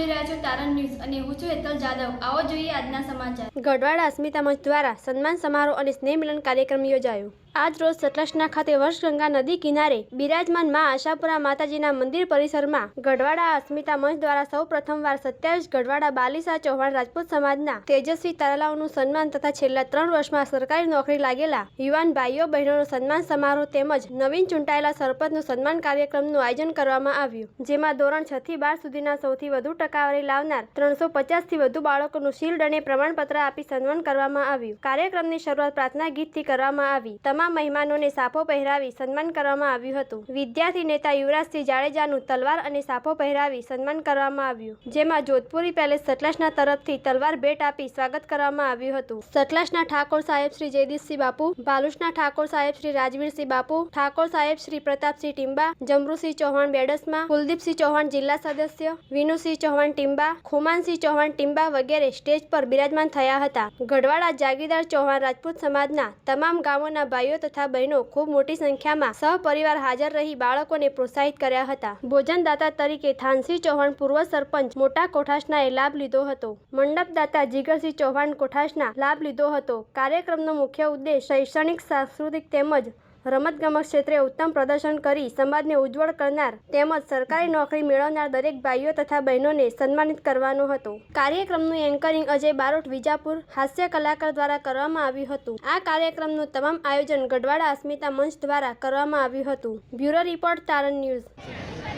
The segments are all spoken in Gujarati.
જોઈ રહ્યા છો તારણ ન્યૂઝ અને હું છું હેતલ જાદવ। આવો જોઈએ આજના સમાચાર। ગઢવાડા અસ્મિતા મંચ દ્વારા સન્માન સમારોહ અને સ્નેહ મિલન કાર્યક્રમ યોજાયો। આજ રોજ સતલાસણા ખાતે વર્ષગંગા નદી કિનારે બિરાજમાન મા આશાપુરા માતાજીના મંદિર પરિસરમાં ગઢવાડા અસ્મિતા મંચ દ્વારા સૌ પ્રથમવાર 27 ગઢવાડા બાલીસા ચૌહાણ રાજપૂત સમાજના તેજસ્વી તારલાઓનું સન્માન તથા છેલ્લા 3 વર્ષમાં સરકારી નોકરી લાગેલા યુવાન ભાઈઓ બહેનોનો સન્માન સમારોહ તેમજ નવીન ચૂંટાયેલા સરપંચનું સન્માન કાર્યક્રમનું આયોજન કરવામાં આવ્યું, જેમાં ધોરણ 6 થી 12 સુધીના સૌથી વધુ ટકાવારી લાવનાર 350 થી વધુ બાળકોનું શિલ્ડ અને પ્રમાણપત્ર આપી સન્માન કરવામાં આવ્યું। કાર્યક્રમની શરૂઆત પ્રાર્થના ગીતથી કરવામાં આવી। તમામ મહેમાનોને સાફો પહેરાવી સન્માન કરવામાં આવ્યું હતું। વિદ્યાર્થી નેતા યુવરાજસિંહ જાડેજાનું તલવાર અને સાફો પહેરાવી સન્માન કરવામાં આવ્યું, જેમાં જોધપુરી પેલેસ સતલાસણા તરફથી તલવાર ભેટ આપી સ્વાગત કરવામાં આવ્યું હતું। સતલાસણા ઠાકોર સાહેબ શ્રી જયદીશસિંહ બાપુ, ભાલુસના ઠાકોર સાહેબ શ્રી રાજવીરસિંહ બાપુ, ઠાકોર સાહેબ શ્રી પ્રતાપસિંહ ટીંબા, જમરૂસિંહ ચૌહાણ બેડસમા, કુલદીપસિંહ ચૌહાણ જિલ્લા સદસ્ય, વિનુસિંહ ચૌહાણ ટીંબા, ખુમાનસિંહ ચૌહાણ ટીંબા વગેરે સ્ટેજ પર બિરાજમાન થયા હતા। ગઢવાડા જાગીરદાર ચૌહાણ રાજપૂત સમાજના તમામ ગામોના ભાઈઓ તથા બહેનો ખૂબ મોટી સંખ્યામાં સહપરિવાર હાજર રહી બાળકોને પ્રોત્સાહિત કર્યા હતા। ભોજનદાતા તરીકે થાનસિંહ ચૌહાણ પૂર્વ સરપંચ મોટા કોઠાસનાએ લાભ લીધો હતો। મંડપદાતા જીગરસિંહ ચૌહાણ કોઠાસના લાભ લીધો હતો। કાર્યક્રમનો મુખ્ય ઉદ્દેશ શૈક્ષણિક, સાંસ્કૃતિક તેમજ રમતગમત ક્ષેત્રે ઉત્તમ પ્રદર્શન કરી સમાજને ઉજ્જવળ કરનાર તેમજ સરકારી નોકરી મેળવનાર દરેક ભાઈઓ તથા બહેનોને સન્માનિત કરવાનો હતો। કાર્યક્રમનું એન્કરિંગ અજય બારોટ વિજાપુર હાસ્ય કલાકાર દ્વારા કરવામાં આવ્યું હતું। આ કાર્યક્રમનું તમામ આયોજન ગઢવાડા અસ્મિતા મંચ દ્વારા કરવામાં આવ્યું હતું। બ્યુરો રિપોર્ટ તારણ ન્યૂઝ।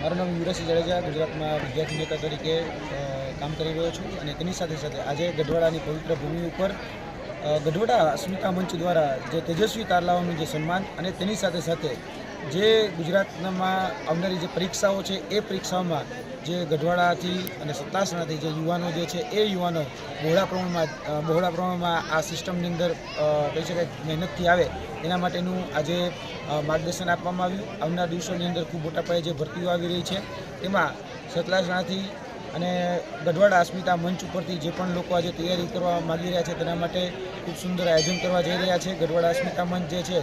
મારું નામ યુવરાજસિંહ જાડેજા ગુજરાતમાં વિદ્યાર્થી નેતા તરીકે કામ કરી રહ્યો છું અને તેની સાથે સાથે આજે ગઢવાડાની પવિત્ર ભૂમિ ઉપર ગઢવાડા અસ્મિતા મંચ દ્વારા જે તેજસ્વી તારલાઓનું જે સન્માન અને તેની સાથે સાથે જે ગુજરાતમાં આવનારી જે પરીક્ષાઓ છે એ પરીક્ષાઓમાં જે ગઢવાડાથી અને સતલાસણાથી જે યુવાનો જે છે એ યુવાનો બહોળા પ્રમાણમાં આ સિસ્ટમની અંદર કહી શકાય મહેનતથી આવે એના માટેનું આજે માર્ગદર્શન આપવામાં આવ્યું। આવનાર દિવસોની અંદર ખૂબ મોટા પાયે જે ભરતીઓ આવી રહી છે તેમાં સતલાસણાથી અને ગઢવાડા અસ્મિતા મંચ ઉપરથી જે પણ લોકો આજે તૈયારી કરવા માગી રહ્યા છે તેના માટે ખૂબ સુંદર આયોજન કરવા જઈ રહ્યા છે। ગઢવાડા અસ્મિતા મંચ જે છે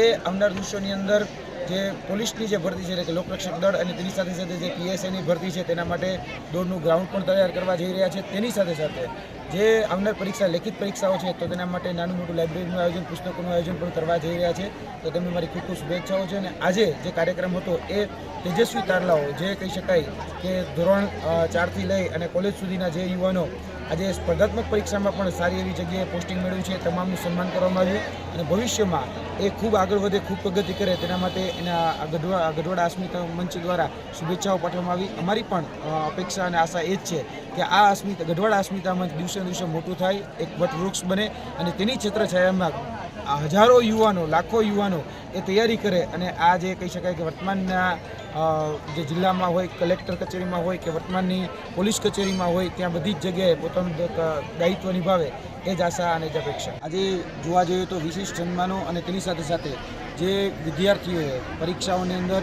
એ આવનાર દિવસોની અંદર જે પોલીસની જે ભરતી છે એટલે કે લોકરક્ષક દળ અને તેની સાથે સાથે જે PSIની ભરતી છે તેના માટે દોડનું ગ્રાઉન્ડ પણ તૈયાર કરવા જઈ રહ્યા છે। તેની સાથે સાથે જે આવનાર પરીક્ષા લેખિત પરીક્ષાઓ છે તો તેના માટે નાનું મોટું લાઇબ્રેરીનું આયોજન, પુસ્તકોનું આયોજન પણ કરવા જઈ રહ્યા છે। તો તેમને મારી ખૂબ ખૂબ શુભેચ્છાઓ છે। અને આજે જે કાર્યક્રમ હતો એ તેજસ્વી તારલાઓ જે કહી શકાય કે ધોરણ 4 થી લઈ અને કોલેજ સુધીના જે યુવાનો આજે સ્પર્ધાત્મક પરીક્ષામાં પણ સારી એવી જગ્યાએ પોસ્ટિંગ મેળવ્યું છે તમામનું સન્માન કરવામાં આવ્યું અને ભવિષ્યમાં એ ખૂબ આગળ વધે, ખૂબ પ્રગતિ કરે તેના માટે એના ગઢવાડા અસ્મિતા મંચ દ્વારા શુભેચ્છાઓ પાઠવવામાં આવી। અમારી પણ અપેક્ષા અને આશા એ જ છે કે આ ગઢવાડા અસ્મિતા મંચ દિવસે દિવસે મોટું થાય, એક વટવૃક્ષ બને અને તેની છત્રછાયામાં હજારો યુવાનો, લાખો યુવાનો એ તૈયારી કરે અને આ જે કહી શકાય કે વર્તમાનના જે જિલ્લામાં હોય, કલેક્ટર કચેરીમાં હોય કે વર્તમાનની પોલીસ કચેરીમાં હોય ત્યાં બધી જ જગ્યાએ પોતાનું દાયિત્વ નિભાવે એ જ આશા અને જ અપેક્ષા। આજે જોવા જઈએ તો વિશિષ્ટ સન્માનો અને તેની સાથે સાથે જે વિદ્યાર્થીઓએ પરીક્ષાઓની અંદર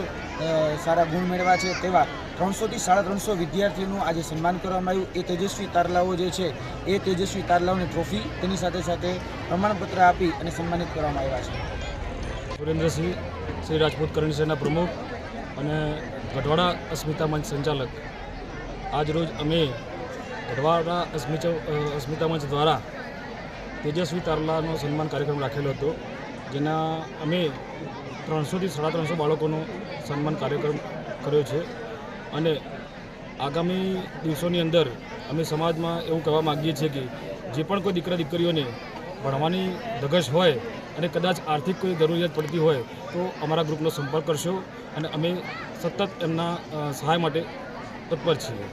સારા ગુણ મેળવ્યા છે તેવા 300 થી 350 વિદ્યાર્થીઓનું આજે સન્માન કરવામાં આવ્યું। એ તેજસ્વી તારલાઓ જે છે એ તેજસ્વી તારલાઓને ટ્રોફી તેની સાથે સાથે પ્રમાણપત્ર આપી અને સન્માનિત કરવામાં આવ્યા છે। સુરેન્દ્રસિંહ શ્રી રાજપૂત કરણી સેના પ્રમુખ અને ગઢવાડા અસ્મિતા મંચ સંચાલક, આજ રોજ અમે ગઢવાડા અસ્મિતા મંચ દ્વારા તેજસ્વી તારલાનો સન્માન કાર્યક્રમ રાખેલો હતો, જેના અમે 300 થી 350 બાળકોનો સન્માન કાર્યક્રમ કર્યો છે અને આગામી દિવસોની અંદર અમે સમાજમાં એવું કહેવા માગીએ છીએ કે જે પણ કોઈ દીકરા દીકરીઓને ભણવાની ધગશ હોય અને કદાચ આર્થિક કોઈ જરૂરિયાત પડતી હોય તો અમારા ગ્રુપનો સંપર્ક કરશો અને અમે સતત એમના સહાય માટે તત્પર છીએ।